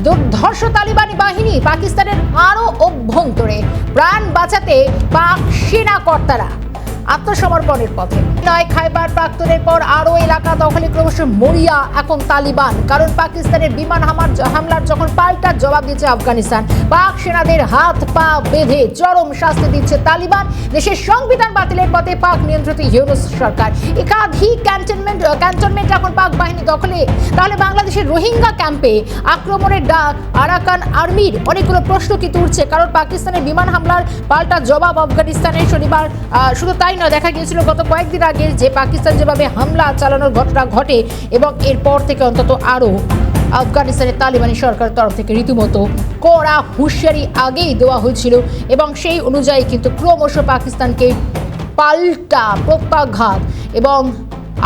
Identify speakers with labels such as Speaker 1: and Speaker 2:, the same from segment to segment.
Speaker 1: দুর্ধর্ষ তালিবানি বাহিনী পাকিস্তানের আরো অভ্যন্তরে প্রাণ বাঁচাতে পাক সেনা কর্তারা আত্মসমর্পণের পথে নয়। খাইবার পাখতুনের পর আরো এলাকা দখলে ক্রমশ মরিয়া এখন তালিবান, কারণ পাকিস্তানের বিমান হামলার যখন পাল্টা জবাব দিচ্ছে আফগানিস্তান, পাক সেনাদের হাত পা বেঁধে চরম শাস্তি দিচ্ছে তালিবান। দেশের সংবিধান বাতিলের পথে পাক নিয়ন্ত্রিত ইউনূস সরকার। একাধিক ক্যান্টনমেন্ট এখন পাক বাহিনী দখলে। তাহলে বাংলাদেশের রোহিঙ্গা ক্যাম্পে আক্রমণের ডাক আরাকান আর্মির অনেকগুলো প্রশ্ন কি তুলছে, কারণ পাকিস্তানের বিমান হামলার পাল্টা জবাব আফগানিস্তানের শনিবার। শুধু তাই নয়, দেখা গিয়েছিল গত কয়েকদিন আগে যে পাকিস্তান যেভাবে হামলা চালানোর ঘটনা ঘটে এবং এরপর থেকে অন্তত আরও আফগানিস্তানের তালিবানি সরকারের তরফ থেকে রীতিমতো কড়া হুঁশিয়ারি আগেই দেওয়া হয়েছিল এবং সেই অনুযায়ী কিন্তু ক্রমশ পাকিস্তানকে পাল্টা প্রত্যাঘাত এবং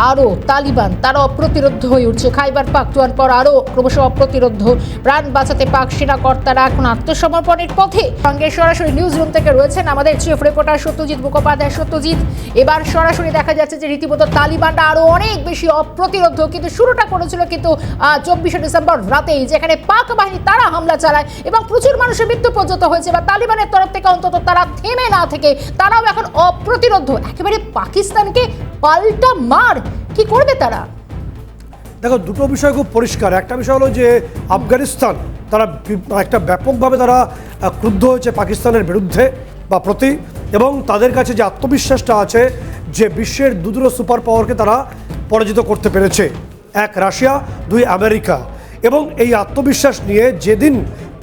Speaker 1: আরও তালিবান তারা অপ্রতিরোধ হয়ে উঠছে। খাইবার পাখতুয়ার পর আরও ক্রমশ অপ্রতিরোধ, প্রাণ বাঁচাতে পাক সেনা কর্তারা এখন আত্মসমর্পণের পথে। সঙ্গে সরাসরি নিউজ রুম থেকে রয়েছেন আমাদের চিফ রিপোর্টার সত্যজিৎ মুখোপাধ্যায়। সত্যজিৎ, এবার সরাসরি দেখা যাচ্ছে যে রীতিমতো তালিবানরা আরও অনেক বেশি অপ্রতিরোধ, কিন্তু শুরুটা করেছিল কিন্তু 24শে ডিসেম্বর রাতেই, যেখানে পাক বাহিনী তারা হামলা চালায় এবং প্রচুর মানুষের মৃত্যু পর্যন্ত হয়েছে। বা তালিবানের তরফ থেকে অন্তত তারা থেমে না থেকে তারাও এখন অপ্রতিরোধ, একেবারে পাকিস্তানকে পাল্টা মার। কি করবে তারা?
Speaker 2: দেখো, দুটো বিষয় খুব পরিষ্কার। একটা বিষয় হলো যে আফগানিস্তান তারা একটা ব্যাপকভাবে তারা ক্রুদ্ধ হয়েছে পাকিস্তানের বিরুদ্ধে বা প্রতি, এবং তাদের কাছে যে আত্মবিশ্বাসটা আছে যে বিশ্বের দুটো সুপার পাওয়ারকে তারা পরাজিত করতে পেরেছে, এক রাশিয়া, দুই আমেরিকা। এবং এই আত্মবিশ্বাস নিয়ে যেদিন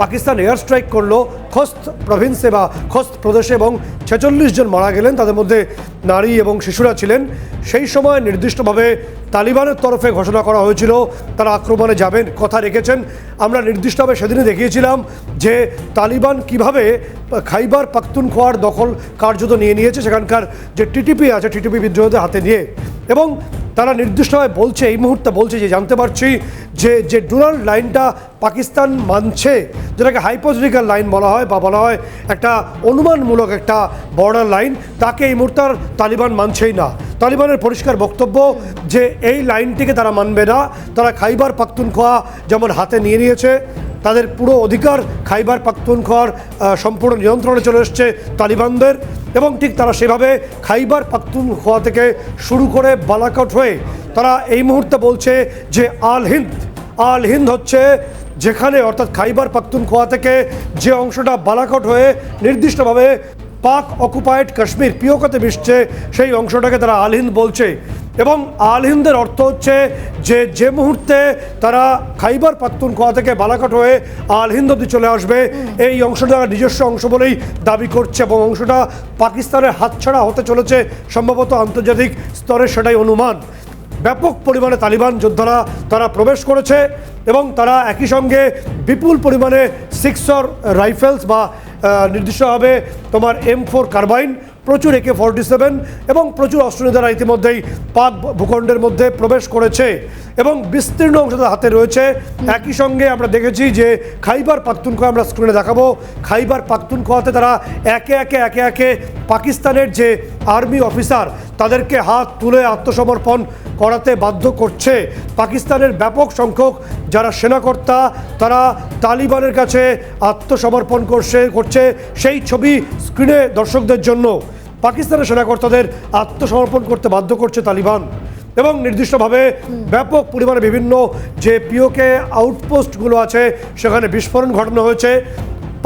Speaker 2: পাকিস্তান এয়ার স্ট্রাইক করলো খোস্ত প্রভিন্সে বা খোস্ত প্রদেশে এবং 46 জন মারা গেলেন, তাদের মধ্যে নারী এবং শিশুরা ছিলেন, সেই সময় নির্দিষ্টভাবে তালিবানের তরফে ঘোষণা করা হয়েছিল তারা আক্রমণে যাবেন, কথা রেখেছেন। আমরা নির্দিষ্টভাবে সেদিনই দেখিয়েছিলাম যে তালিবান কিভাবে খাইবার পাখতুনখোয়ার দখল কার্যত নিয়ে নিয়েছে, সেখানকার যে টিটিপি আছে টিটিপি বিদ্রোহীদের হাতে নিয়ে। এবং তারা নির্দিষ্টভাবে বলছে, এই মুহূর্তে বলছে যে জানতে পারছি যে ডুরাল লাইনটা পাকিস্তান মানছে, যেটাকে হাইপোথেটিক্যাল লাইন বলা হয় বা বলা হয় একটা অনুমানমূলক একটা বর্ডার লাইন, তাকে এই মুহূর্তে তালিবান মানছেই না। তালিবানের পরিষ্কার বক্তব্য যে এই লাইনটিকে তারা মানবে না। তারা খাইবার পাখতুনখোয়া যেমন হাতে নিয়ে নিয়েছে, তাদের পুরো অধিকার খাইবার পাখতুনখোয়ার সম্পূর্ণ নিয়ন্ত্রণে চলে এসছে তালিবানদের, এবং ঠিক তারা সেভাবে খাইবার পাখতুনখোয়া থেকে শুরু করে বালাকোট হয়ে তারা এই মুহূর্তে বলছে যে আল হিন্দ হচ্ছে যেখানে, অর্থাৎ খাইবার পাখতুনখোয়া থেকে যে অংশটা বালাকোট হয়ে নির্দিষ্টভাবে পাক অকুপায়েড কাশ্মীর পিওকাতে মিশছে, সেই অংশটাকে তারা আল হিন্দ বলছে। এবং আল হিন্দের অর্থ হচ্ছে যে মুহূর্তে তারা খাইবার পাখতুনখোয়া থেকে বালাকোট হয়ে আল হিন্দ অবধি চলে আসবে, এই অংশটা নিজস্ব অংশ বলেই দাবি করছে এবং অংশটা পাকিস্তানের হাতছাড়া হতে চলেছে সম্ভবত আন্তর্জাতিক স্তরে, সেটাই অনুমান। ব্যাপক পরিমাণে তালিবান যোদ্ধারা তারা প্রবেশ করেছে এবং তারা একই সঙ্গে বিপুল পরিমাণে সিক্সর রাইফেলস বা নির্দিষ্টভাবে তোমার M4 কার্বাইন, প্রচুর AK-47 এবং প্রচুর অস্ত্র তারা ইতিমধ্যেই পাক ভূখণ্ডের মধ্যে প্রবেশ করেছে এবং বিস্তীর্ণ অংশ তাদের হাতে রয়েছে। একই সঙ্গে আমরা দেখেছি যে খাইবার পাখতুনখোয়া, আমরা স্ক্রিনে দেখাবো, খাইবার পাখতুনখোয়াতে তারা একে একে পাকিস্তানের যে আর্মি অফিসার তাদেরকে হাত তুলে আত্মসমর্পণ করাতে বাধ্য করছে। পাকিস্তানের ব্যাপক সংখ্যক যারা সেনাকর্তা তারা তালিবানের কাছে আত্মসমর্পণ করছে। সেই ছবি স্ক্রিনে দর্শকদের জন্য। পাকিস্তানের সেনাকর্তাদের আত্মসমর্পণ করতে বাধ্য করছে তালিবান এবং নির্দিষ্টভাবে ব্যাপক পরিমাণে বিভিন্ন যে পিওকে আউটপোস্টগুলো আছে সেখানে বিস্ফোরণ ঘটানো হয়েছে।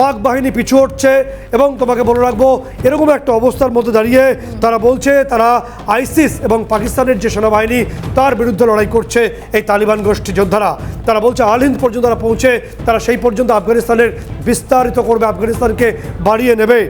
Speaker 2: পাক বাহিনী পিছু হটছে এবং তোমাকে বলে রাখবো, এরকম একটা অবস্থার মধ্যে দাঁড়িয়ে তারা বলছে তারা আইসিস এবং পাকিস্তানের যে সেনাবাহিনী তার বিরুদ্ধে লড়াই করছে এই তালিবান গোষ্ঠী যোদ্ধারা। তারা বলছে আল হিন্দ পর্যন্ত তারা পৌঁছে তারা সেই পর্যন্ত আফগানিস্তানের বিস্তারিত করবে, আফগানিস্তানকে বাড়িয়ে নেবে।